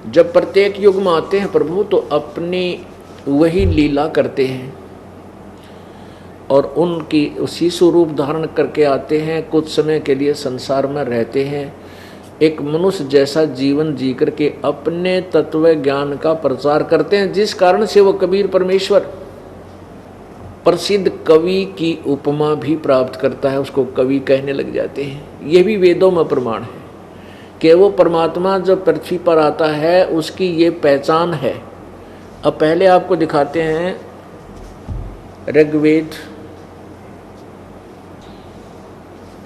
जब प्रत्येक युग में आते हैं प्रभु तो अपनी वही लीला करते हैं और उनकी शिशु रूप धारण करके आते हैं, कुछ समय के लिए संसार में रहते हैं, एक मनुष्य जैसा जीवन जी करके अपने तत्व ज्ञान का प्रचार करते हैं, जिस कारण से वो कबीर परमेश्वर प्रसिद्ध कवि की उपमा भी प्राप्त करता है, उसको कवि कहने लग जाते हैं। ये भी वेदों में प्रमाण है कि वो परमात्मा जो पृथ्वी पर आता है उसकी ये पहचान है। अब पहले आपको दिखाते हैं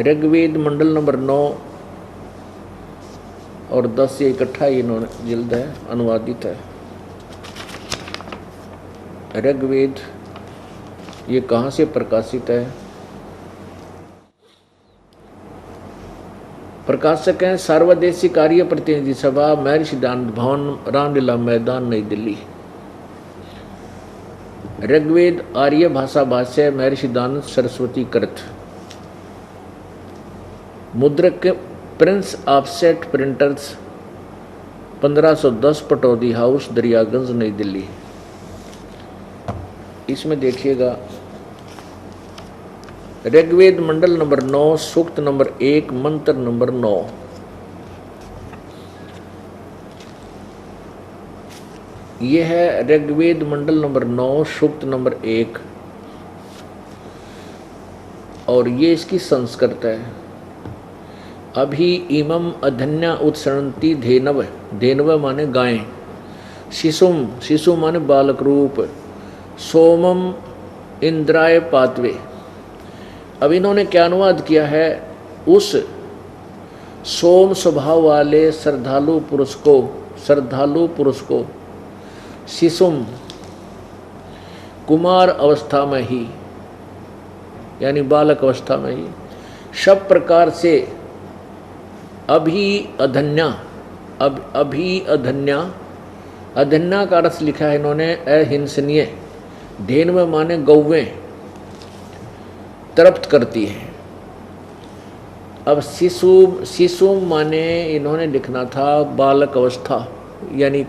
ऋग्वेद मंडल नंबर 9 और 10 ये इकट्ठा इन्होंने जिल्द है, अनुवादित है। ऋग्वेद ये कहाँ से प्रकाशित है? प्रकाशक हैं सर्वदेशी कार्य प्रतिनिधि सभा, महर्षि दानंद भवन, रामलीला मैदान, नई दिल्ली। ऋग्वेद आर्य भाषा भाष्य, महर्षि दानंद सरस्वती कृत। मुद्रक Prince Offset Printers 1510 Pataudi house, Daryaganj, नई दिल्ली। इसमें देखिएगा ऋग्वेद मंडल नंबर 9 सूक्त नंबर 1 मंत्र नंबर 9। यह है ऋग्वेद मंडल नंबर 9 सूक्त नंबर 1 और ये इसकी संस्कृत है। अभी इमम अधन्या उत्सरणती धेनव, धेनव माने गाय, शिशुम, शिशु माने बालक रूप, सोमम इंद्राय पातवे। अब इन्होंने क्या अनुवाद किया है? उस सोम स्वभाव वाले श्रद्धालु पुरुष को शिशुम कुमार अवस्था में ही यानी बालक अवस्था में ही सब प्रकार से अभी अधन्या का अर्थ लिखा है इन्होंने अहिंसनीय, धेनव माने गौवें तृप्त करती है। अब शिशु माने इन्होंने लिखना था बालक अवस्था, यानी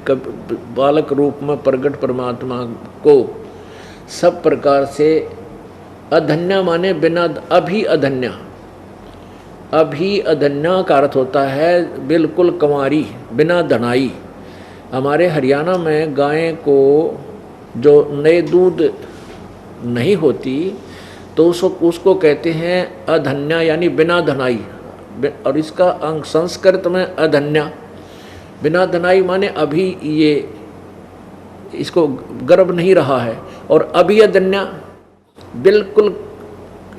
बालक रूप में प्रकट परमात्मा को सब प्रकार से। अधन्या माने बिना, अभी अधन्या का अर्थ होता है बिल्कुल कंवारी, बिना धनाई। हमारे हरियाणा में गाय को जो नए दूध नहीं होती तो उसको कहते हैं अधन्या, यानी बिना धनाई। और इसका अंग संस्कृत में अधन्या, बिना धनाई माने अभी ये इसको गर्भ नहीं रहा है, और अभी अधन्या बिल्कुल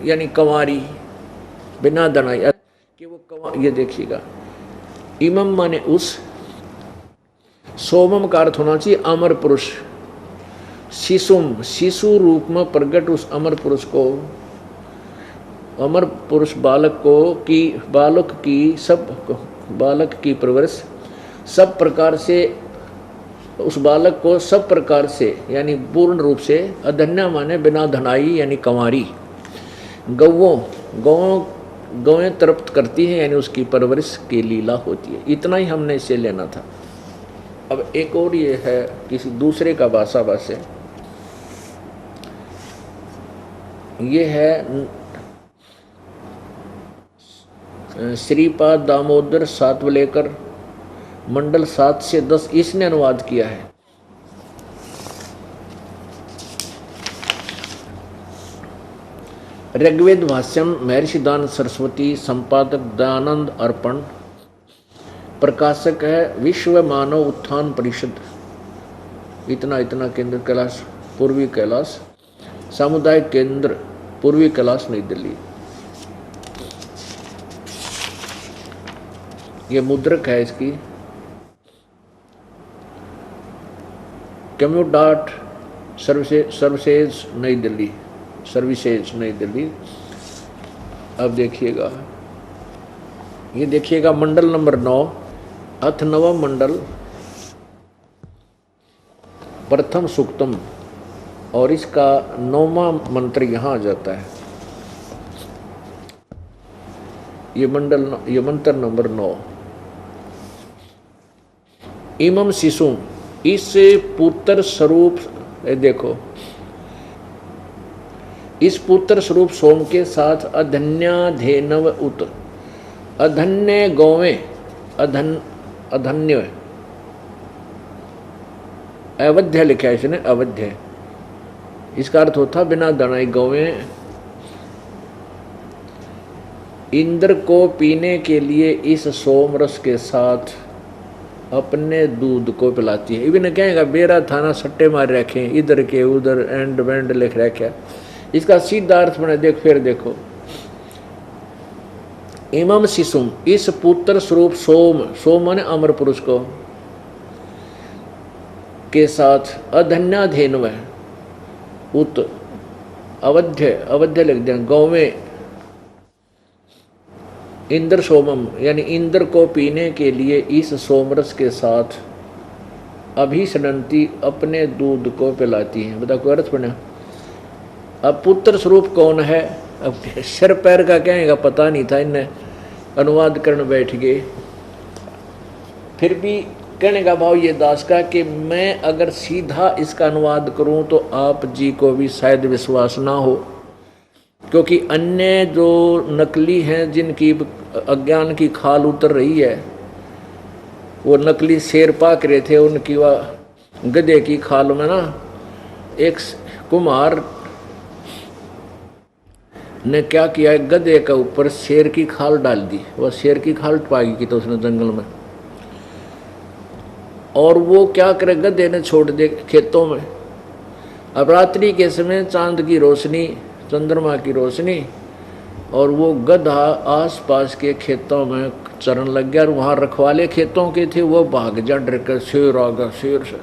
यानी कंवारी, बिना धनाई कि वो ये देखिएगा, इमम माने उस, सोमम का अर्थ होना चाहिए अमर पुरुष, शिशुम शिशु रूप में प्रकट उस अमर पुरुष को, अमर पुरुष बालक की परवरिश सब प्रकार से, उस बालक को सब प्रकार से यानी पूर्ण रूप से। अधन्या माने बिना धनाई यानी कंवारी। गौएं तृप्त करती हैं यानी उसकी परवरिश की लीला होती है। इतना ही हमने इसे लेना था। अब एक और ये है किसी दूसरे का भाषा भाष्य, ये है श्रीपाद दामोदर सातवलेकर मंडल 7 से 10, इसने अनुवाद किया है। ऋग्वेद भाष्यम महर्षि दानंद सरस्वती, संपादक दयानंद अर्पण, प्रकाशक है विश्व मानव उत्थान परिषद, इतना केंद्र कैलाश, पूर्वी कैलाश, सामुदायिक केंद्र पूर्वी कैलाश, नई दिल्ली। ये मुद्रक है इसकी, कम्यूट डॉट सर्विसेज नई दिल्ली, सर्विसेज नई दिल्ली। अब देखिएगा, ये देखिएगा मंडल नंबर 9 अथ नवम मंडल प्रथम सूक्तम, और इसका 9वां मंत्र यहाँ आ जाता है। ये मंत्र नंबर 9। इमम शिशु, इस पुत्र स्वरूप, देखो इस पुत्र स्वरूप सोम के साथ अधन्याधेनव उत, अधन्य गौवें, अधन्य अवध्य लिखा है इसने, अवध्य, इसका अर्थ होता बिना दनाई गौवें इंद्र को पीने के लिए इस सोम रस के साथ अपने दूध को पिलाती है। इवन कहेगा बेरा थाना सट्टे मार रखे, इधर के उधर एंड वेंड लिख रखा, इसका सीधा अर्थ बना देख, फिर देखो इमम शिशुम, इस पुत्र स्वरूप सोम, सोम माने अमर पुरुष को, के साथ अधन्याधेनव उत, अवध्य, अवध्य लिख दें, गौवें इंद्र सोमम, यानी इंद्र को पीने के लिए इस सोमरस के साथ अभिसनंती अपने दूध को पिलाती हैं। बता कोई अर्थ बना। अब पुत्र स्वरूप कौन है, अब सिर पैर का कहेगा पता नहीं था, इन्हें अनुवाद करने बैठ गए। फिर भी कहने का भाव ये दास का कि मैं अगर सीधा इसका अनुवाद करूं तो आप जी को भी शायद विश्वास ना हो, क्योंकि अन्य जो नकली हैं जिनकी अज्ञान की खाल उतर रही है, वो नकली शेर पाक रहे थे, उनकी वह गधे की खाल में ना एक कुम्हार ने क्या किया, गधे के ऊपर शेर की खाल डाल दी। वह शेर की खाल पाई की तो उसने जंगल में, और वो क्या करे, गधे ने छोड़ दे खेतों में। अब रात्रि के समय चांद की रोशनी, चंद्रमा की रोशनी, और वो गधा आसपास के खेतों में चरण लग गया, और वहाँ रखवाले खेतों के थे, वो भाग जा डर कर, शेर आ गया शेर से,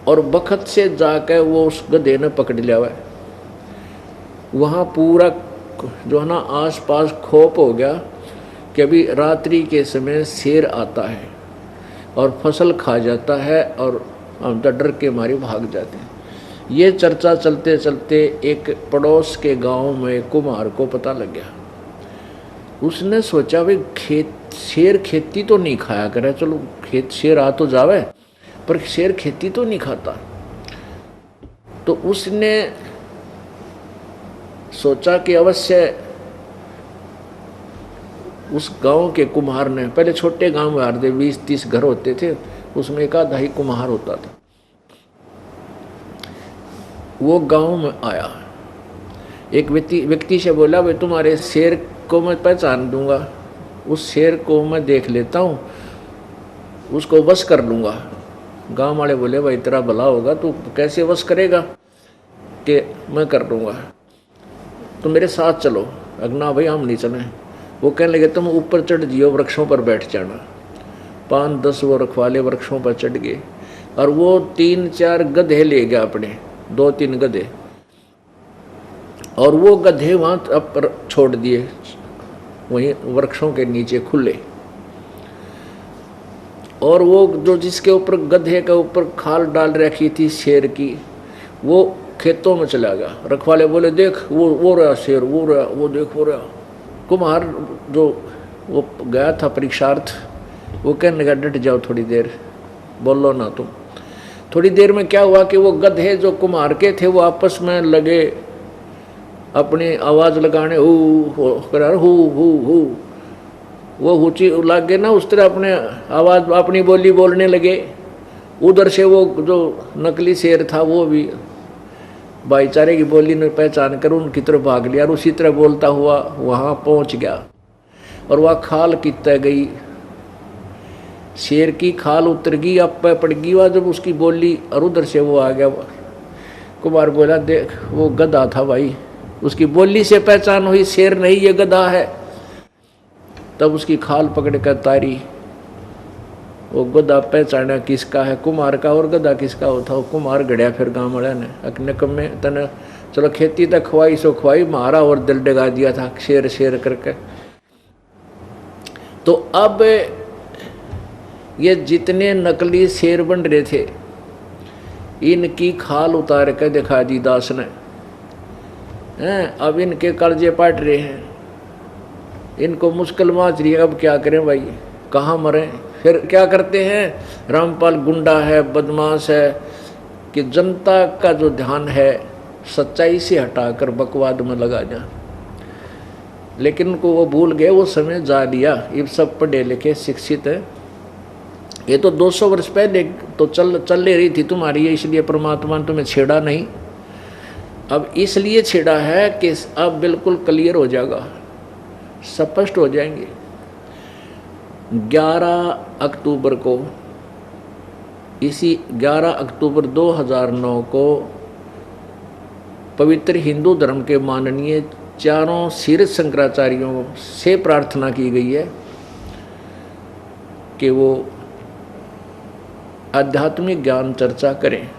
और बखत से जाकर वो उस गधे ने पकड़ लिया हुआ। वहाँ पूरा जो है ना आसपास खोप हो गया कि अभी रात्रि के समय शेर आता है और फसल खा जाता है, और हम तो डर के मारे भाग जाते हैं। ये चर्चा चलते चलते एक पड़ोस के गांव में कुम्हार को पता लग गया। उसने सोचा भाई शेर खेती तो नहीं खाया करे, चलो खेत शेर आ तो जावे, पर शेर खेती तो नहीं खाता। तो उसने सोचा कि अवश्य उस गांव के कुम्हार ने, पहले छोटे गांव में आते 20-30 घर होते थे, उसमें एक आधा ही कुम्हार होता था। वो गांव में आया, एक व्यक्ति से बोला भाई तुम्हारे शेर को मैं पहचान दूंगा, उस शेर को मैं देख लेता हूँ, उसको वश कर लूँगा। गांव वाले बोले भाई तेरा भला होगा, तू कैसे वश करेगा, कि मैं कर लूँगा, तो मेरे साथ चलो। अगना भाई हम नहीं चले। वो कहने लगे तुम ऊपर चढ़ जियो, वृक्षों पर बैठ जाना। 5-10 वो रखवाले वृक्षों पर चढ़ गए, और वो 3-4 गधे ले गया अपने, 2-3 गधे, और वो गधे वहाँ पर छोड़ दिए, वहीं वृक्षों के नीचे खुले। और वो जो जिसके ऊपर गधे के ऊपर खाल डाल रखी थी शेर की, वो खेतों में चला गया। रखवाले बोले देख वो रहा शेर, वो रहा, वो देख वो रहा। कुम्हार जो वो गया था परीक्षार्थ, वो कहने लगा डट जाओ थोड़ी देर, बोलो ना तुम। थोड़ी देर में क्या हुआ कि वो गधे जो कुम्हार के थे वो आपस में लगे अपनी आवाज़ लगाने, हु करार हु हु हु, वो ऊँची लगे ना, उस तरह अपने आवाज़ अपनी बोली बोलने लगे। उधर से वो जो नकली शेर था वो भी भाईचारे की बोली ने पहचान कर उनकी तरफ भाग लिया, और उसी तरह बोलता हुआ वहाँ पहुँच गया। और वह खाल कितना गई, शेर की खाल उतर गई, अब पे पड़ गई वह जब उसकी बोली, और उधर से वो आ गया। कुमार बोला देख वो गधा था भाई, उसकी बोली से पहचान हुई शेर नहीं ये गधा है। तब उसकी खाल पकड़ कर तारी, वो गधा पहचाना किसका है, कुमार का, और गधा किसका होता। वो कुमार गड़िया फिर गाँव वाले ने अकने कम में तने चलो खेती तक खुआई सो खुआई, मारा और दिल डगा दिया था शेर शेर करके। तो अब ये जितने नकली शेर बन रहे थे, इनकी खाल उतार कर दिखा दी दास ने, हैं अब इनके कर्जे पाट रहे हैं, इनको मुश्किल माच रही है। अब क्या करें भाई, कहाँ मरें, फिर क्या करते हैं, रामपाल गुंडा है, बदमाश है, कि जनता का जो ध्यान है सच्चाई से हटाकर बकवाद में लगा जा। लेकिन उनको वो भूल गए, वो समय जा लिया। ये सब पढ़े लिखे शिक्षित है। ये तो 200 वर्ष पहले तो चल ले रही थी तुम्हारी ये, इसलिए परमात्मा ने तुम्हें छेड़ा नहीं। अब इसलिए छेड़ा है कि अब बिल्कुल क्लियर हो जाएगा, स्पष्ट हो जाएंगे। 11 अक्टूबर को, इसी 11 अक्टूबर 2009 को पवित्र हिंदू धर्म के माननीय चारों शीर्ष शंकराचार्यों से प्रार्थना की गई है कि वो आध्यात्मिक ज्ञान चर्चा करें।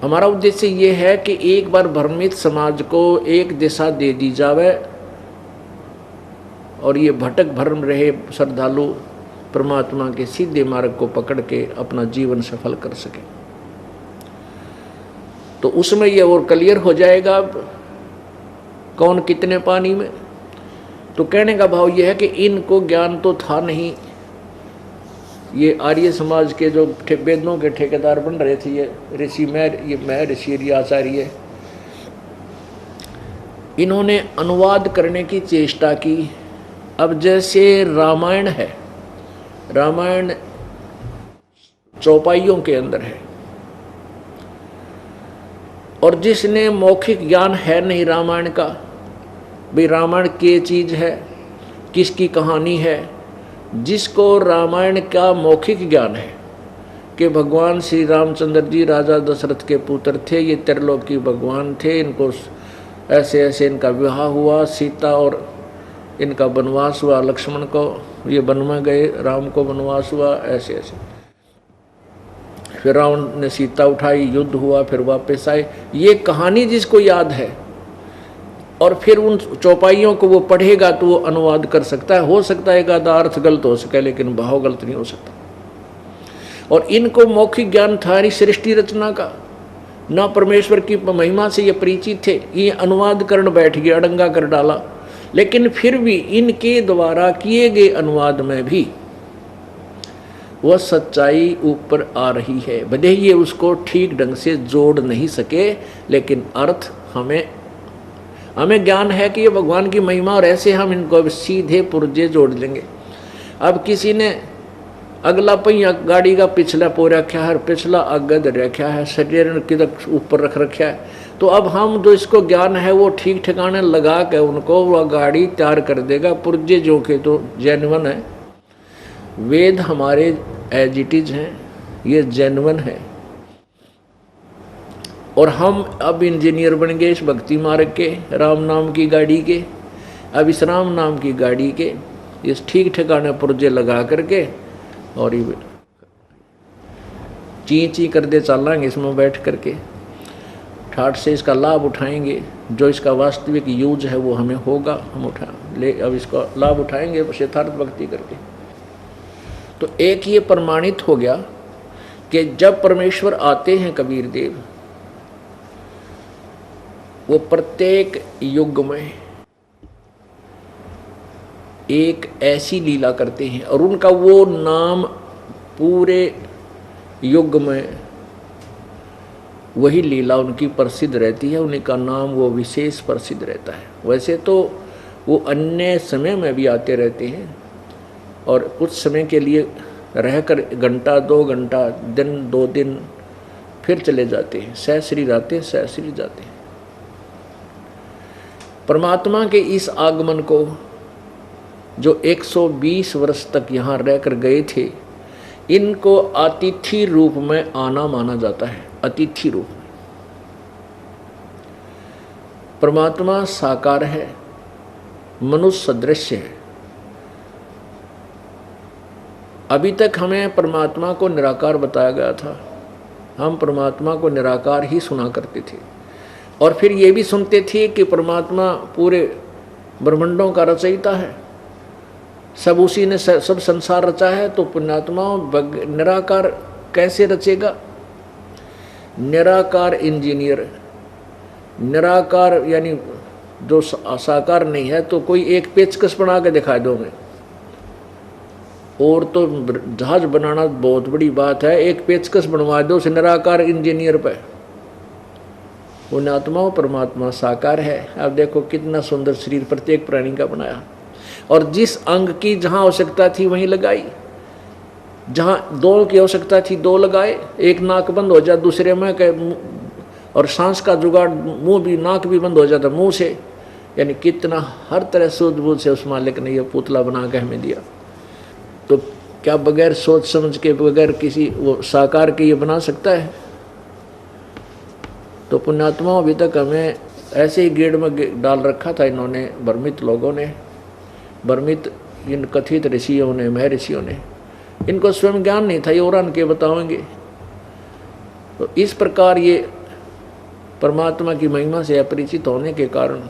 हमारा उद्देश्य ये है कि एक बार भ्रमित समाज को एक दिशा दे दी जावे और ये भटक भ्रम रहे श्रद्धालु परमात्मा के सीधे मार्ग को पकड़ के अपना जीवन सफल कर सके। तो उसमें ये और क्लियर हो जाएगा कौन कितने पानी में। तो कहने का भाव ये है कि इनको ज्ञान तो था नहीं। ये आर्य समाज के जो वेदों के ठेकेदार बन रहे थे, ये ऋषि मैं ऋषि आचार्य, इन्होंने अनुवाद करने की चेष्टा की। अब जैसे रामायण है, रामायण चौपाइयों के अंदर है, और जिसने मौखिक ज्ञान है नहीं रामायण का, भाई रामायण क्या चीज़ है, किसकी कहानी है, जिसको रामायण का मौखिक ज्ञान है कि भगवान श्री रामचंद्र जी राजा दशरथ के पुत्र थे, ये त्रिलोकी भगवान थे, इनको ऐसे ऐसे इनका विवाह हुआ, सीता और इनका वनवास हुआ, लक्ष्मण को ये वन में गए, राम को वनवास हुआ, ऐसे ऐसे। फिर रावण ने सीता उठाई, युद्ध हुआ, फिर वापस आए। ये कहानी जिसको याद है और फिर उन चौपाइयों को वो पढ़ेगा तो वो अनुवाद कर सकता है। हो सकता है एक आधा अर्थ गलत हो सके, लेकिन भाव गलत नहीं हो सकता। और इनको मौखिक ज्ञान था नहीं सृष्टि रचना का, ना परमेश्वर की महिमा से ये परिचित थे। ये अनुवाद करने बैठ गए, अड़ंगा कर डाला। लेकिन फिर भी इनके द्वारा किए गए अनुवाद में भी वह सच्चाई ऊपर आ रही है। भले ही ये उसको ठीक ढंग से जोड़ नहीं सके, लेकिन अर्थ हमें ज्ञान है कि ये भगवान की महिमा, और ऐसे हम इनको सीधे पुर्जे जोड़ लेंगे। अब किसी ने अगला पहिया गाड़ी का पिछला पो रखा है, पिछला आगे धर रखा है, शरीर किधर ऊपर रख रखा है, तो अब हम जो इसको ज्ञान है वो ठीक ठिकाने लगा के उनको वह गाड़ी तैयार कर देगा। पुर्जे जो के तो जेन्युइन है, वेद हमारे एज इट इज हैं, ये जेन्युइन है। और हम अब इंजीनियर बन गए इस भक्ति मार्ग के, राम नाम की गाड़ी के। अब इस राम नाम की गाड़ी के इस ठीक ठिकाने पुर्जे लगा करके और ये ची कर दे चलेंगे इसमें बैठ करके, ठाठ से इसका लाभ उठाएंगे। जो इसका वास्तविक यूज है वो हमें होगा, हम अब इसका लाभ उठाएंगे यथार्थ भक्ति करके। तो एक ये प्रमाणित हो गया कि जब परमेश्वर आते हैं कबीर देव, वो प्रत्येक युग में एक ऐसी लीला करते हैं और उनका वो नाम पूरे युग में वही लीला उनकी प्रसिद्ध रहती है, उनका नाम वो विशेष प्रसिद्ध रहता है। वैसे तो वो अन्य समय में भी आते रहते हैं और कुछ समय के लिए रहकर घंटा 2 घंटा, दिन 2 दिन, फिर चले जाते हैं, सहस्री जाते हैं, सहस्री जाते हैं। परमात्मा के इस आगमन को जो 120 वर्ष तक यहाँ रहकर गए थे, इनको अतिथि रूप में आना माना जाता है। अतिथि रूप में परमात्मा साकार है, मनुष्य सदृश्य है। अभी तक हमें परमात्मा को निराकार बताया गया था, हम परमात्मा को निराकार ही सुना करते थे। और फिर ये भी सुनते थे कि परमात्मा पूरे ब्रह्मांडों का रचयिता है, सब उसी ने सब संसार रचा है। तो पुण्यात्मा निराकार कैसे रचेगा? निराकार इंजीनियर, निराकार यानी जो साकार नहीं है, तो कोई एक पेचकस बना के दिखा दो मैं, और तो जहाज बनाना बहुत बड़ी बात है, एक पेचकस बनवा दो उस निराकार इंजीनियर पे। पुण्यात्मा परमात्मा साकार है। अब देखो कितना सुंदर शरीर प्रत्येक प्राणी का बनाया, और जिस अंग की जहां आवश्यकता थी वहीं लगाई। जहां दो की आवश्यकता थी दो लगाए, एक नाक बंद हो जाए दूसरे में और सांस का जुगाड़ मुंह भी, नाक भी बंद हो जाता मुंह से। यानी कितना हर तरह सूझबूझ से उस मालिक ने यह पुतला बना के हमें दिया। तो क्या बगैर सोच समझ के, बगैर किसी वो साकार के ये बना सकता है? तो पुण्यात्मा अभी तक हमें ऐसे ही गेड़ में डाल रखा था इन्होंने, भ्रमित लोगों ने, भ्रमित इन कथित ऋषियों ने, महर्षियों ने। इनको स्वयं ज्ञान नहीं था, ये और के बताएंगे। तो इस प्रकार ये परमात्मा की महिमा से अपरिचित होने के कारण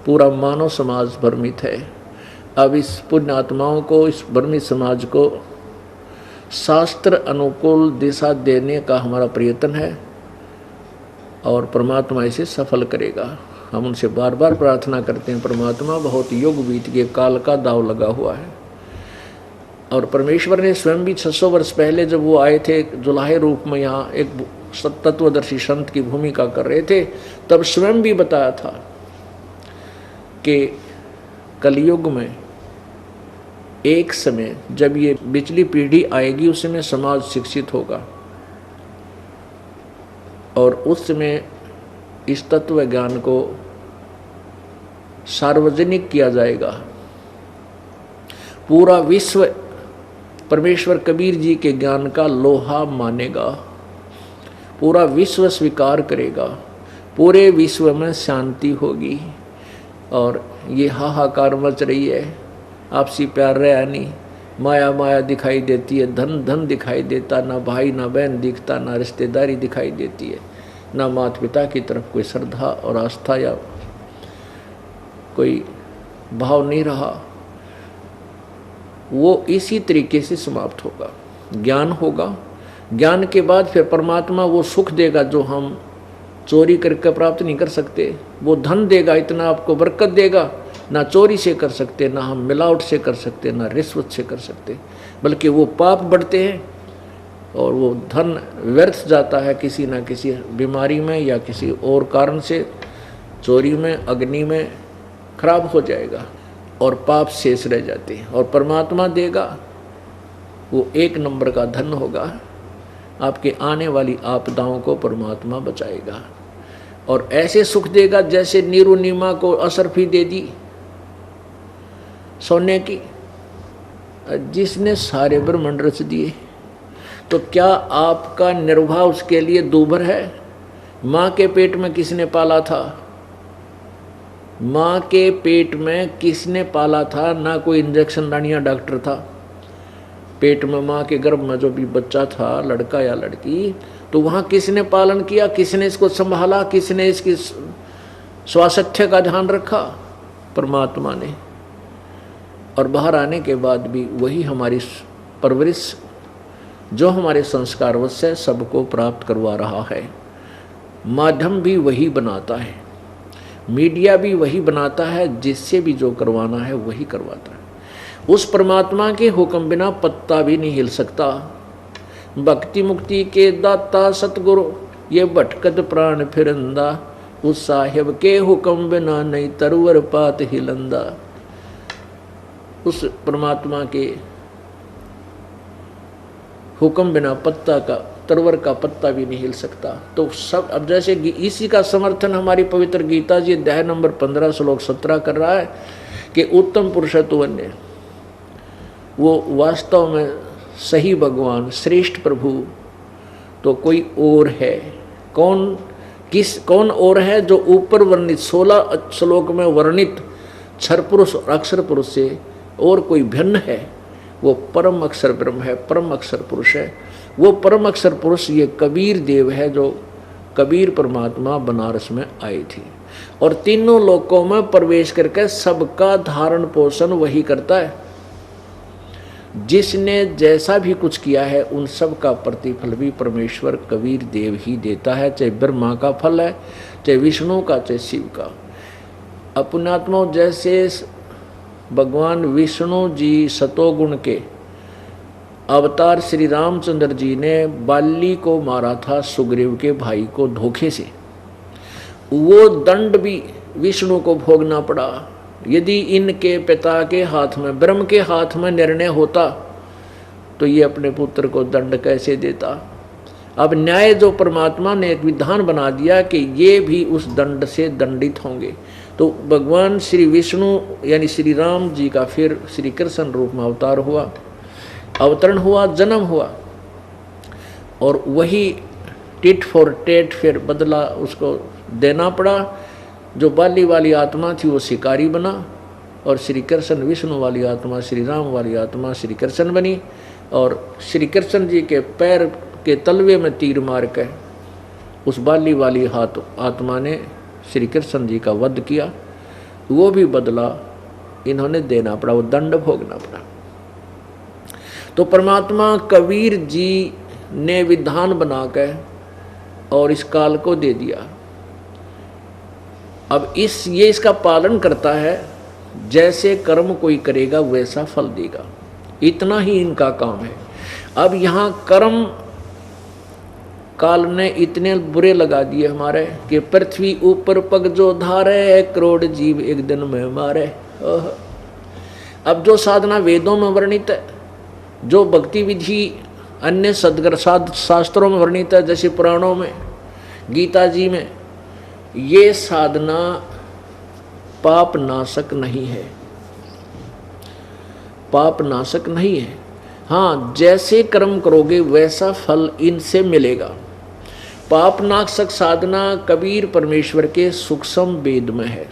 पूरा मानव समाज भ्रमित है। अब इस पुण्य आत्माओं को, इस भ्रमित समाज को शास्त्र अनुकूल दिशा देने का हमारा प्रयत्न है, और परमात्मा इसे सफल करेगा। हम उनसे बार बार प्रार्थना करते हैं, परमात्मा बहुत युग बीत गए, काल का दाव लगा हुआ है। और परमेश्वर ने स्वयं भी 600 वर्ष पहले जब वो आए थे जुलाहे रूप में, यहाँ एक तत्वदर्शी संत की भूमिका कर रहे थे, तब स्वयं भी बताया था कि कलयुग में एक समय जब ये पिछली पीढ़ी आएगी उस समय समाज शिक्षित होगा, और उस समय इस तत्व ज्ञान को सार्वजनिक किया जाएगा। पूरा विश्व परमेश्वर कबीर जी के ज्ञान का लोहा मानेगा, पूरा विश्व स्वीकार करेगा, पूरे विश्व में शांति होगी। और ये हाहाकार मच रही है, आपसी प्यार रहा नहीं, माया माया दिखाई देती है, धन धन दिखाई देता, ना भाई ना बहन दिखता, ना रिश्तेदारी दिखाई देती है, ना माता पिता की तरफ कोई श्रद्धा और आस्था या कोई भाव नहीं रहा। वो इसी तरीके से समाप्त होगा। ज्ञान होगा, ज्ञान के बाद फिर परमात्मा वो सुख देगा जो हम चोरी करके प्राप्त नहीं कर सकते। वो धन देगा, इतना आपको बरकत देगा, ना चोरी से कर सकते, ना हम मिलावट से कर सकते, ना रिश्वत से कर सकते, बल्कि वो पाप बढ़ते हैं और वो धन व्यर्थ जाता है किसी ना किसी बीमारी में या किसी और कारण से, चोरी में, अग्नि में खराब हो जाएगा और पाप शेष रह जाते हैं। और परमात्मा देगा वो एक नंबर का धन होगा, आपके आने वाली आपदाओं को परमात्मा बचाएगा और ऐसे सुख देगा जैसे नीरू नीमा को असरफी दे दी सोने की, जिसने सारे ब्रह्मांड रच दिए। तो क्या आपका निर्वाह उसके लिए दूभर है? माँ के पेट में किसने पाला था? माँ के पेट में किसने पाला था? ना कोई इंजेक्शन डानिया डॉक्टर था। पेट में माँ के गर्भ में जो भी बच्चा था, लड़का या लड़की, तो वहाँ किसने पालन किया? किसने इसको संभाला? किसने इसकी स्वास्थ्य का ध्यान रखा? परमात्मा ने। और बाहर आने के बाद भी वही हमारी परवरिश, जो हमारे संस्कारवश है, सबको प्राप्त करवा रहा है। माध्यम भी वही बनाता है, मीडिया भी वही बनाता है, जिससे भी जो करवाना है वही करवाता है। उस परमात्मा के हुक्म बिना पत्ता भी नहीं हिल सकता। भक्ति मुक्ति के दाता सतगुरु, ये भटकत प्राण फिरंदा, उस साहिब के हुक्म बिना नहीं तरवर पात हिलंदा। उस परमात्मा के हुक्म बिना पत्ता का, तरवर का पत्ता भी नहीं हिल सकता। तो सब, अब जैसे इसी का समर्थन हमारी पवित्र गीता जी अध्याय नंबर 15 श्लोक 17 कर रहा है कि उत्तम पुरुषत्व ने, वो वास्तव में सही भगवान, श्रेष्ठ प्रभु तो कोई और है। कौन और है? जो ऊपर वर्णित 16 श्लोक में वर्णित क्षर पुरुष और अक्षर पुरुष से और कोई भिन्न है, वो परम अक्षर ब्रह्म है, परम अक्षर पुरुष है। वो परम अक्षर पुरुष ये कबीर देव है, जो कबीर परमात्मा बनारस में आई थी और तीनों लोकों में प्रवेश करके सबका धारण पोषण वही करता है। जिसने जैसा भी कुछ किया है उन सब का प्रतिफल भी परमेश्वर कबीर देव ही देता है, चाहे ब्रह्मा का फल है, चाहे विष्णु का, चाहे शिव का। अपनात्मा जैसे भगवान विष्णु जी सतोगुण के अवतार श्री रामचंद्र जी ने बाली को मारा था, सुग्रीव के भाई को धोखे से। वो दंड भी विष्णु को भोगना पड़ा। यदि इनके पिता के हाथ में, ब्रह्म के हाथ में निर्णय होता तो ये अपने पुत्र को दंड कैसे देता। अब न्याय जो परमात्मा ने एक विधान बना दिया कि ये भी उस दंड से दंडित होंगे। तो भगवान श्री विष्णु यानी श्री राम जी का फिर श्री कृष्ण रूप में अवतार हुआ, अवतरण हुआ, जन्म हुआ, और वही टिट फॉर टेट फिर बदला उसको देना पड़ा। जो बाली वाली आत्मा थी वो शिकारी बना, और श्री कृष्ण विष्णु वाली आत्मा, श्री राम वाली आत्मा श्री कृष्ण बनी। और श्री कृष्ण जी के पैर के तलवे में तीर मार के उस बाली वाली आत्मा ने श्री कृष्ण जी का वध किया। वो भी बदला इन्होंने देना पड़ा, वो दंड भोगना पड़ा। तो परमात्मा कबीर जी ने विधान बना के और इस काल को दे दिया। अब ये इसका पालन करता है, जैसे कर्म कोई करेगा वैसा फल देगा, इतना ही इनका काम है। अब यहाँ कर्म काल ने इतने बुरे लगा दिए हमारे कि पृथ्वी ऊपर पग जो धारे, करोड़ जीव एक दिन में मारे। अब जो साधना वेदों में वर्णित है, जो भक्ति विधि अन्य शास्त्रों में वर्णित है, जैसे पुराणों में, गीता जी में, ये साधना पाप नाशक नहीं है, पाप नाशक नहीं है। हाँ, जैसे कर्म करोगे वैसा फल इनसे मिलेगा। पाप नाशक साधना कबीर परमेश्वर के सूक्ष्म वेद में है,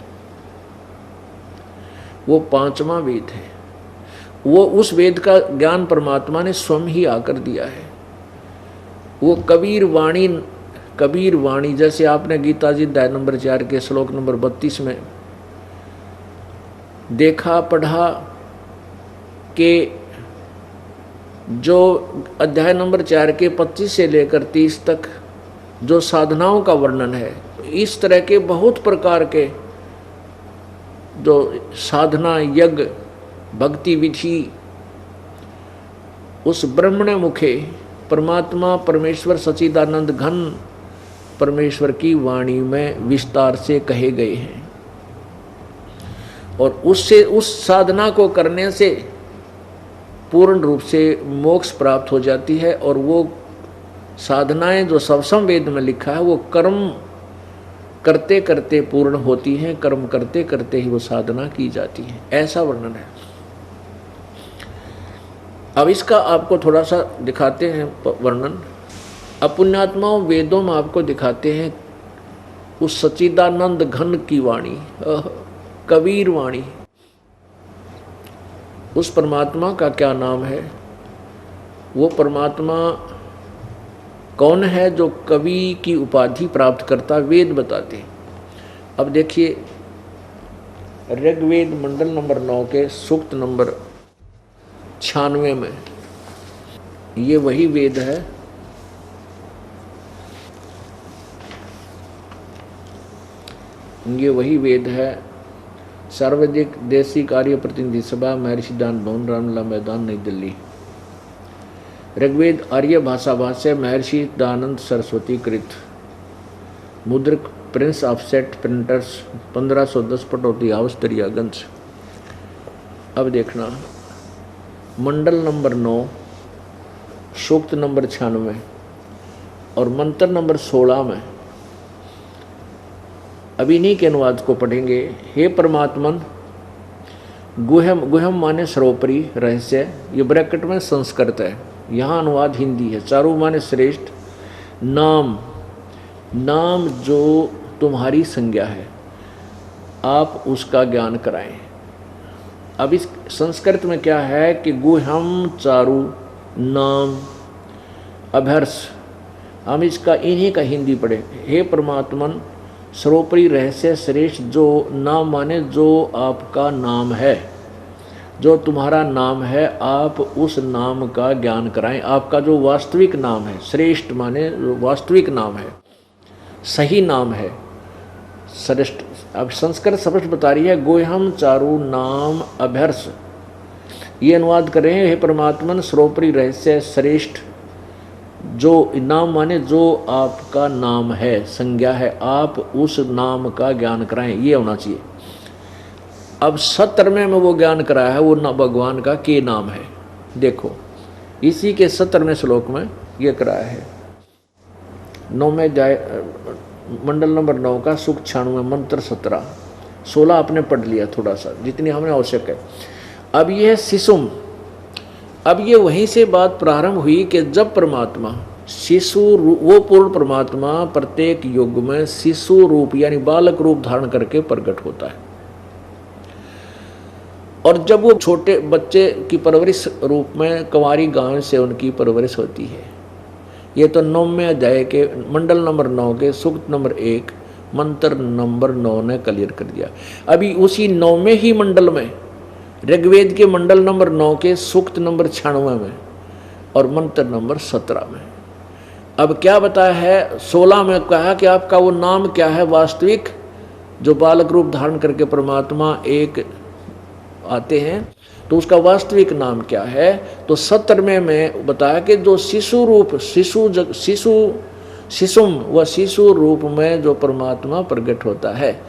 वो 5वां वेद है। वो उस वेद का ज्ञान परमात्मा ने स्वयं ही आकर दिया है। वो कबीर वाणी जैसे आपने गीता जी अध्याय नंबर 4 के श्लोक नंबर 32 में देखा पढ़ा कि जो अध्याय नंबर 4 के 25 से लेकर 30 तक जो साधनाओं का वर्णन है, इस तरह के बहुत प्रकार के जो साधना, यज्ञ, भक्ति विधि उस ब्रह्मण मुखे परमात्मा परमेश्वर सच्चिदानंद घन परमेश्वर की वाणी में विस्तार से कहे गए हैं। और उससे, उस साधना को करने से पूर्ण रूप से मोक्ष प्राप्त हो जाती है। और वो साधनाएं जो सवसम वेद में लिखा है वो कर्म करते करते पूर्ण होती हैं, कर्म करते करते ही वो साधना की जाती है, ऐसा वर्णन है। अब इसका आपको थोड़ा सा दिखाते हैं वर्णन। अब पुण्यात्माओं वेदों में आपको दिखाते हैं उस सच्चिदानंद घन की वाणी, कबीर वाणी। उस परमात्मा का क्या नाम है? वो परमात्मा कौन है जो कवि की उपाधि प्राप्त करता, वेद बताते हैं। अब देखिए ऋग्वेद मंडल नंबर 9 के सूक्त नंबर 96 में, ये वही वेद है सर्वाधिक देसी कार्य प्रतिनिधि सभा, महर्षि दान भवन, रामलला मैदान, नई दिल्ली। ऋग्वेद आर्य भाषा भाष्य, महर्षि दयानंद सरस्वती कृत, मुद्रक Prince Offset Printers, 1510 Pataudi House Daryaganj. अब देखना मंडल नंबर 9 सूक्त नंबर 96 और मंत्र नंबर 16 में अब इन्हीं के अनुवाद को पढ़ेंगे। हे परमात्मन, गुहम, गुहम माने सर्वोपरि रहस्य, ये ब्रैकेट में संस्कृत है, यहाँ अनुवाद हिंदी है। चारू माने श्रेष्ठ, नाम, नाम जो तुम्हारी संज्ञा है आप उसका ज्ञान कराएं। अब इस संस्कृत में क्या है कि गुहम, चारू, नाम, अभर्ष, हम इसका इन्हीं का हिंदी पढ़े। हे परमात्मन, सर्वोपरि रहस्य श्रेष्ठ, जो नाम माने जो आपका नाम है, जो तुम्हारा नाम है, आप उस नाम का ज्ञान कराएं। आपका जो वास्तविक नाम है, श्रेष्ठ माने वास्तविक नाम है, सही नाम है, श्रेष्ठ, अब संस्कृत स्पष्ट बता रही है, गोह्यम चारु नाम अभ्यर्ष, ये अनुवाद कर रहे हैं, हे परमात्मन सर्वोपरि रहस्य श्रेष्ठ, जो नाम माने जो आपका नाम है, संज्ञा है, आप उस नाम का ज्ञान कराएं, ये होना चाहिए। अब 17वें में वो ज्ञान कराया है, वो ना भगवान का के नाम है। देखो इसी के 17वें श्लोक में ये कराया है, 9वें जाए मंडल नंबर 9 का सुख 96 मंत्र 17, 16 आपने पढ़ लिया थोड़ा सा, जितनी हमें आवश्यक है। अब ये है शिशुम। अब ये वहीं से बात प्रारंभ हुई कि जब परमात्मा शिशु, वो पूर्ण परमात्मा प्रत्येक युग में शिशु रूप यानी बालक रूप धारण करके प्रकट होता है, और जब वो छोटे बच्चे की परवरिश रूप में कुंवारी गांव से उनकी परवरिश होती है। ये तो 9वें अध्याय के मंडल नंबर 9 के सूक्त नंबर 1 मंत्र नंबर 9 ने क्लियर कर दिया। अभी उसी 9वें ही मंडल में ऋग्वेद के मंडल नंबर 9 के सूक्त नंबर 96 में और मंत्र नंबर 17 में अब क्या बताया है, 16 में कहा कि आपका वो नाम क्या है वास्तविक, जो बालक रूप धारण करके परमात्मा एक आते हैं, तो उसका वास्तविक नाम क्या है। तो 17वें में बताया कि जो शिशु रूप शिशुम व शिशु रूप में जो परमात्मा प्रकट होता है,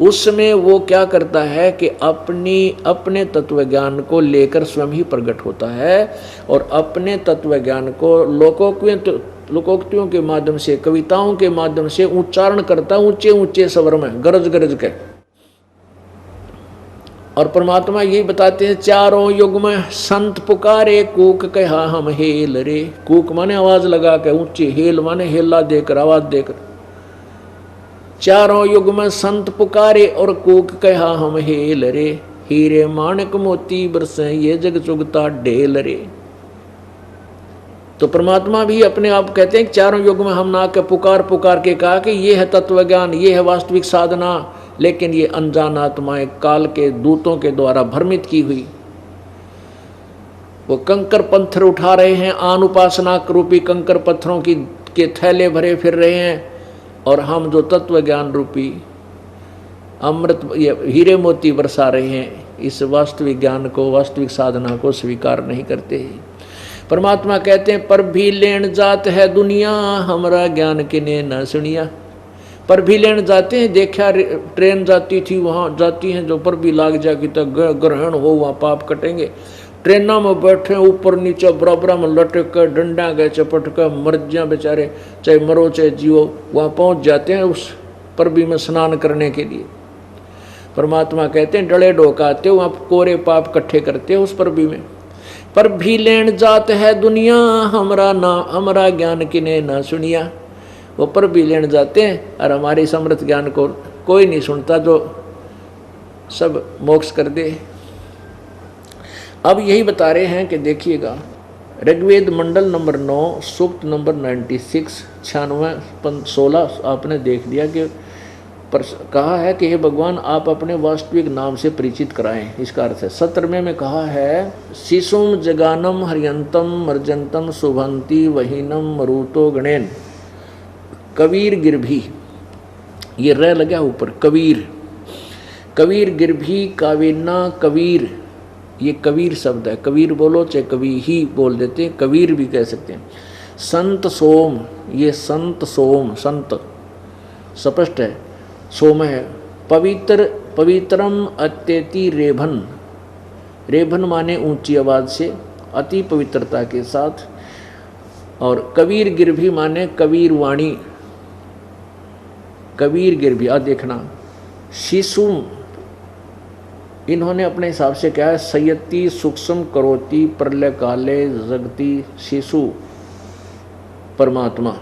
उसमें वो क्या करता है कि अपने तत्व ज्ञान को लेकर स्वयं ही प्रकट होता है, और अपने तत्व ज्ञान को लोकोक्तियों के माध्यम से, कविताओं के माध्यम से उच्चारण करता ऊंचे ऊंचे स्वर में गरज गरज के। और परमात्मा यही बताते हैं, चारों युग में संत पुकारे कूक कहा हम हेल रे। कूक माने आवाज लगा के ऊंची, हेल माने हेला देकर, आवाज देकर। चारों युग में संत पुकारे और कूक कहा हम हेल रे, हीरे माणक मोती बरसे ये जग चुगता ढेल रे। तो परमात्मा भी अपने आप कहते हैं कि चारों युग में हम ना के पुकार पुकार के कहा कि ये है तत्व ज्ञान, ये है वास्तविक साधना, लेकिन ये अनजान आत्माएं काल के दूतों के द्वारा भ्रमित की हुई, वो कंकर पत्थर उठा रहे हैं, आन उपासना रूपी कंकर पत्थरों की के थैले भरे फिर रहे हैं, और हम जो तत्व ज्ञान रूपी अमृत हीरे मोती बरसा रहे हैं, इस वास्तविक ज्ञान को, वास्तविक साधना को स्वीकार नहीं करते। परमात्मा कहते हैं, पर भी लेन जात है दुनिया, हमारा ज्ञान किने न सुनिया। पर भी लेन जाते हैं, देखा ट्रेन जाती थी, वहाँ जाती हैं जो पर भी लाग जाएगी तो ग्रहण हो, वहाँ पाप कटेंगे। ट्रेनों में बैठे ऊपर नीचे बराबर में लटक कर डंडा गए चपट कर मर जा बेचारे, चाहे मरो चाहे जियो, वहाँ पहुँच जाते हैं उस पर भी में स्नान करने के लिए। परमात्मा कहते हैं डले ढोकाते हो, वहाँ कोरे पाप इकट्ठे करते हो उस पर भी में। पर भी लेन जात है दुनिया, हमारा ज्ञान किने ना सुनिया। वो पर भी लेन जाते हैं और हमारे समृद्ध ज्ञान को कोई नहीं सुनता, जो सब मोक्ष कर दे। अब यही बता रहे हैं कि देखिएगा, ऋग्वेद मंडल नंबर 9 सूक्त नंबर 96 96 16 आपने देख लिया कि कहा है कि हे भगवान आप अपने वास्तविक नाम से परिचित कराएं। इसका अर्थ है 17वें में कहा है, शिशुम जगानम हरियंतम मर्जंतम शुभंती वहीनम मरुतो गणेन कबीर गिरभी। ये रह लगा ऊपर, कबीर कबीर गिरभी काविना कबीर, ये कबीर शब्द है। कबीर बोलो चाहे कभी ही बोल देते हैं, कबीर भी कह सकते हैं। संत सोम, ये संत सोम, संत स्पष्ट है, सोम है। पवित्रम अत्यति रेभन, रेभन माने ऊंची आवाज से, अति पवित्रता के साथ। और कबीर गिरभी माने कबीर वाणी, कबीर गिरभी। आ देखना, शिशु इन्होंने अपने हिसाब से क्या है, संयति सूक्ष्म करोति प्रलय काले जगती शिशु परमात्मा,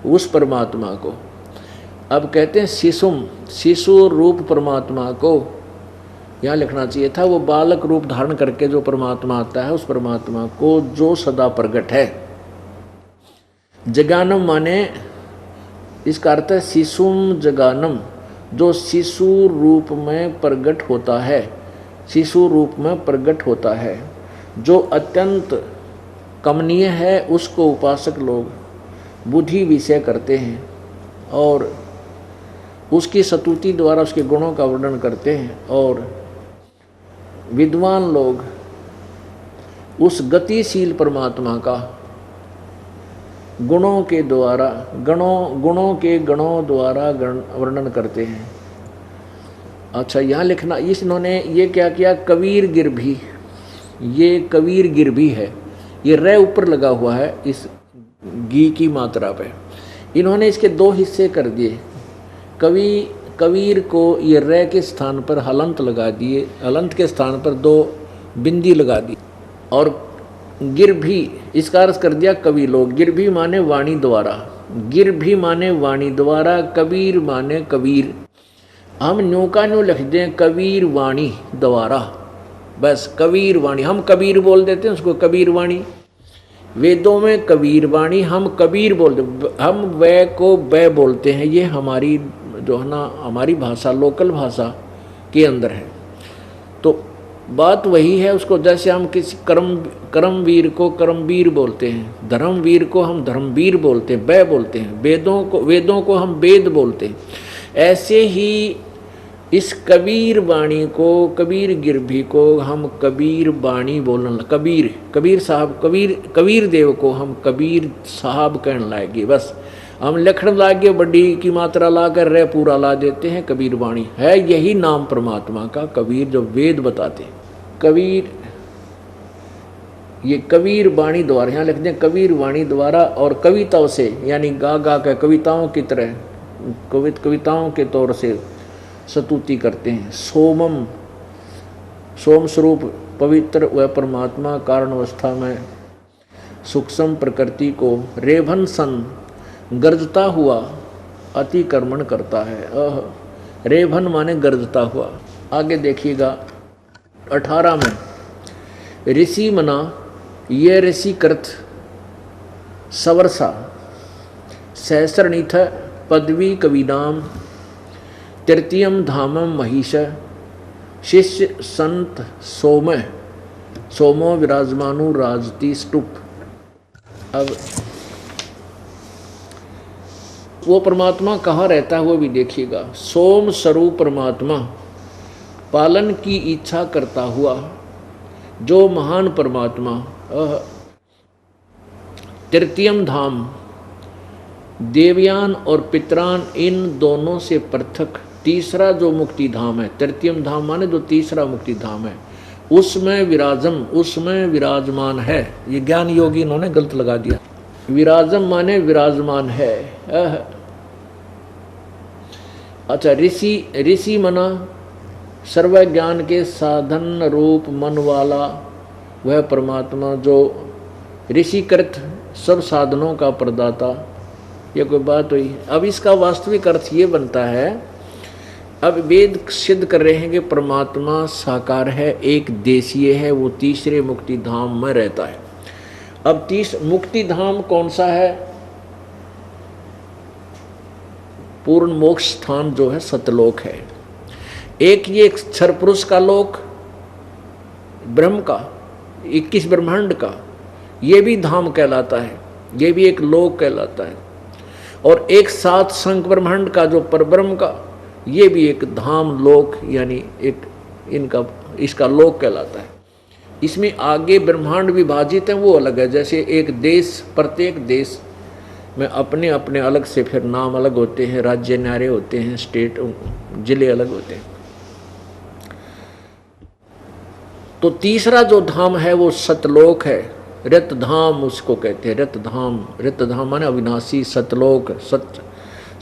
उस परमात्मा को अब कहते हैं शिशुम, शिशु रूप परमात्मा को यहाँ लिखना चाहिए था। वो बालक रूप धारण करके जो परमात्मा आता है, उस परमात्मा को जो सदा प्रगट है। जगानम माने, इसका अर्थ है शिशुम जगानम, जो शिशु रूप में प्रकट होता है, शिशु रूप में प्रकट होता है, जो अत्यंत कमनीय है, उसको उपासक लोग बुद्धि विषय करते हैं। और उसकी स्तुति द्वारा उसके गुणों का वर्णन करते हैं। और विद्वान लोग उस गतिशील परमात्मा का गुणों के द्वारा गणों द्वारा वर्णन करते हैं। अच्छा, यहाँ लिखना इन्होंने ये क्या किया, कबीर गिर भी, ये कबीर गिर भी है, ये रे ऊपर लगा हुआ है इस गी की मात्रा पे। इन्होंने इसके दो हिस्से कर दिए। कबीर को ये रे के स्थान पर हलंत लगा दिए, हलंत के स्थान पर दो बिंदी लगा दी, और गिर भी इसका अर्थ कर दिया कवि लोग। गिर भी माने वाणी द्वारा, गिर भी माने वाणी द्वारा, कबीर माने कबीर। हम न्यू का न्यू लिख दें कबीर वाणी द्वारा, बस कबीर वाणी। हम कबीर बोल देते हैं उसको कबीर वाणी। वेदों में कबीर वाणी, हम कबीर बोलते, हम वै को बै बोलते हैं। ये हमारी जो है ना, हमारी भाषा, लोकल भाषा के अंदर है। तो बात वही है, उसको जैसे हम किसी कर्मवीर को कर्मवीर बोलते हैं, धर्मवीर को हम धर्मवीर बोलते हैं, बै बोलते हैं। वेदों को हम वेद बोलते हैं। ऐसे ही इस कबीर वाणी को, कबीर गिरभी को हम कबीर वाणी बोलना, कबीर साहब, कबीर देव को हम कबीर साहब कहने लाएंगे। बस हम लिखण लागे, बड़ी की मात्रा ला कर रे पूरा ला देते हैं, कबीर वाणी है। यही नाम परमात्मा का कबीर, जो वेद बताते हैं। कबीर, ये कबीर वाणी द्वारा, यहाँ लिख दें कबीर वाणी द्वारा, और कविताओं से, यानी गा गा के कविताओं की तरह, कविताओं के तौर से स्तुति करते हैं। सोम स्वरूप पवित्र व परमात्मा कारण अवस्था में सूक्ष्म प्रकृति को रेभन सन गर्जता हुआ अतिक्रमण करता है। रेभन माने गर्जता हुआ। आगे देखिएगा 18 में, ऋषि मना ये ऋषि कृत सवरसा सहस्रनिथ पदवी कविनाम तृतीयम धामम महिष शिष्य संत सोमो विराजमानु राजती स्तूप। अब वो परमात्मा कहाँ रहता है वो भी देखिएगा। सोम स्वरूप परमात्मा, पालन की इच्छा करता हुआ जो महान परमात्मा, तृतीयम धाम, देवयान और पितरान, इन दोनों से पृथक तीसरा जो मुक्ति धाम है, तृतीयम धाम माने जो तीसरा मुक्ति धाम है, उसमें विराजमान है। ये ज्ञान योगी इन्होंने गलत लगा दिया। विराजम माने विराजमान है। अच्छा, ऋषि मना सर्व ज्ञान के साधन रूप मन वाला वह परमात्मा जो ऋषिकृत सब साधनों का प्रदाता। ये कोई बात हुई। अब इसका वास्तविक अर्थ ये बनता है, अब वेद सिद्ध कर रहे हैं कि परमात्मा साकार है, एक देशीय है, वो तीसरे मुक्ति धाम में रहता है। अब मुक्ति धाम कौन सा है? पूर्ण मोक्ष स्थान जो है सतलोक है। एक ये क्षर पुरुष का लोक, ब्रह्म का 21 ब्रह्मांड का, ये भी धाम कहलाता है, ये भी एक लोक कहलाता है। और एक 7 संख ब्रह्मांड का जो परब्रह्म का, ये भी एक धाम लोक, यानी एक इसका लोक कहलाता है। इसमें आगे ब्रह्मांड विभाजित हैं, वो अलग है। जैसे एक देश, प्रत्येक देश में अपने अपने अलग से फिर नाम अलग होते हैं, राज्य न्यारे होते हैं, स्टेट जिले अलग होते हैं। तो तीसरा जो धाम है वो सतलोक है, रत धाम उसको कहते हैं। रत धाम माने अविनाशी, सतलोक,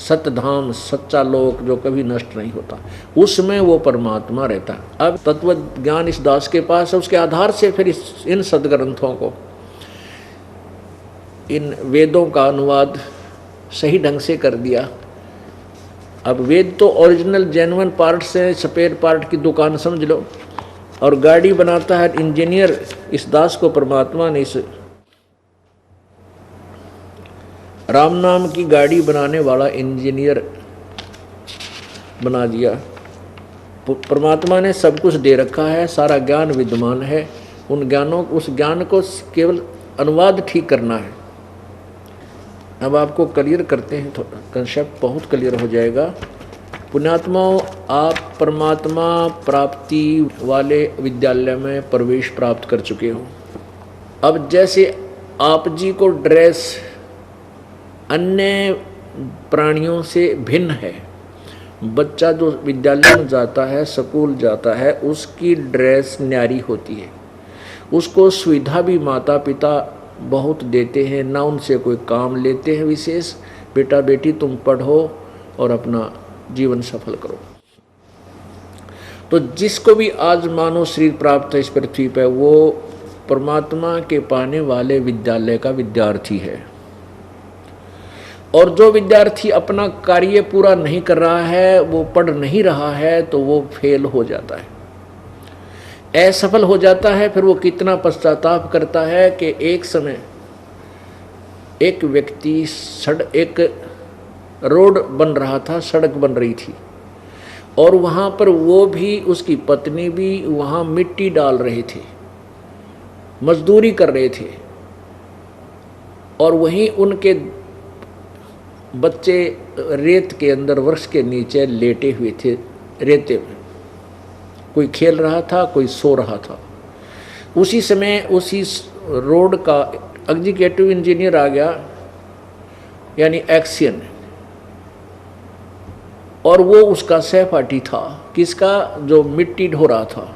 सतधाम, सच्चा लोक जो कभी नष्ट नहीं होता, उसमें वो परमात्मा रहता है। अब तत्व ज्ञान इस दास के पास है, उसके आधार से फिर इन सदग्रंथों को, इन वेदों का अनुवाद सही ढंग से कर दिया। अब वेद तो ओरिजिनल जेन्युइन पार्ट से, स्पेयर पार्ट की दुकान समझ लो। और गाड़ी बनाता है इंजीनियर, इस दास को परमात्मा ने इस राम नाम की गाड़ी बनाने वाला इंजीनियर बना दिया। परमात्मा ने सब कुछ दे रखा है, सारा ज्ञान विद्यमान है। उस ज्ञान को केवल अनुवाद ठीक करना है। अब आपको क्लियर करते हैं, थोड़ा कंसेप्ट बहुत क्लियर हो जाएगा। पुण्यात्माओं, आप परमात्मा प्राप्ति वाले विद्यालय में प्रवेश प्राप्त कर चुके हो। अब जैसे आप जी को ड्रेस अन्य प्राणियों से भिन्न है, बच्चा जो विद्यालय में जाता है, स्कूल जाता है, उसकी ड्रेस न्यारी होती है, उसको सुविधा भी माता पिता बहुत देते हैं, ना उनसे कोई काम लेते हैं विशेष, बेटा बेटी तुम पढ़ो और अपना जीवन सफल करो। तो जिसको भी आज मानव शरीर प्राप्त है इस पृथ्वी पर, वो परमात्मा के पाने वाले विद्यालय का विद्यार्थी है। और जो विद्यार्थी अपना कार्य पूरा नहीं कर रहा है, वो पढ़ नहीं रहा है, तो वो फेल हो जाता है, असफल हो जाता है। फिर वो कितना पश्चाताप करता है कि एक समय एक व्यक्ति एक रोड बन रहा था, सड़क बन रही थी, और वहाँ पर वो भी उसकी पत्नी भी वहाँ मिट्टी डाल रहे थे, मजदूरी कर रहे थे, और वहीं उनके बच्चे रेत के अंदर वृक्ष के नीचे लेटे हुए थे रेते में। कोई खेल रहा था, कोई सो रहा था। उसी समय उसी रोड का एग्जीक्यूटिव इंजीनियर आ गया, यानी एक्शन, और वो उसका सहपाठी था। किसका? जो मिट्टी ढो रहा था।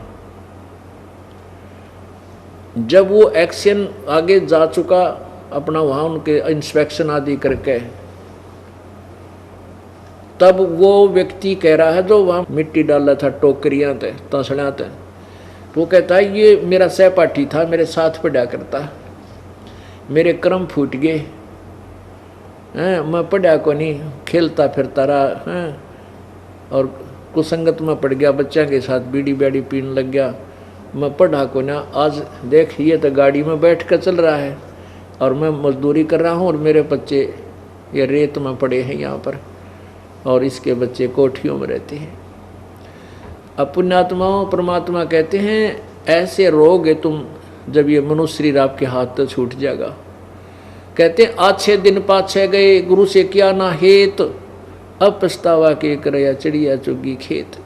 जब वो एक्शन आगे जा चुका अपना, वहाँ उनके इंस्पेक्शन आदि करके, तब वो व्यक्ति कह रहा है जो वहाँ मिट्टी डाला था, टोकरियाँ थे, तसड़ियाँ थे, वो कहता है ये मेरा सहपाठी था, मेरे साथ पढ़ा करता, मेरे कर्म फूट गए हैं, मैं पढ़ा को नहीं, खेलता फिरता रहा हैं, और कुसंगत में पड़ गया, बच्चों के साथ बीड़ी बैड़ी पीने लग गया, मैं पढ़ा को ना। आज देख ये तो गाड़ी में बैठ कर चल रहा है और मैं मजदूरी कर रहा हूँ, और मेरे बच्चे ये रेत में पड़े हैं यहाँ पर, और इसके बच्चे कोठियों में रहते हैं। अब पुण्यात्माओं, परमात्मा कहते हैं ऐसे रोगे तुम जब ये मनुष्य शरीर आपके हाथ तो छूट जाएगा। कहते हैं अच्छे दिन पाछे गए, गुरु से किया ना हेत, अब पछतावा के करया चिड़िया चुगी खेत।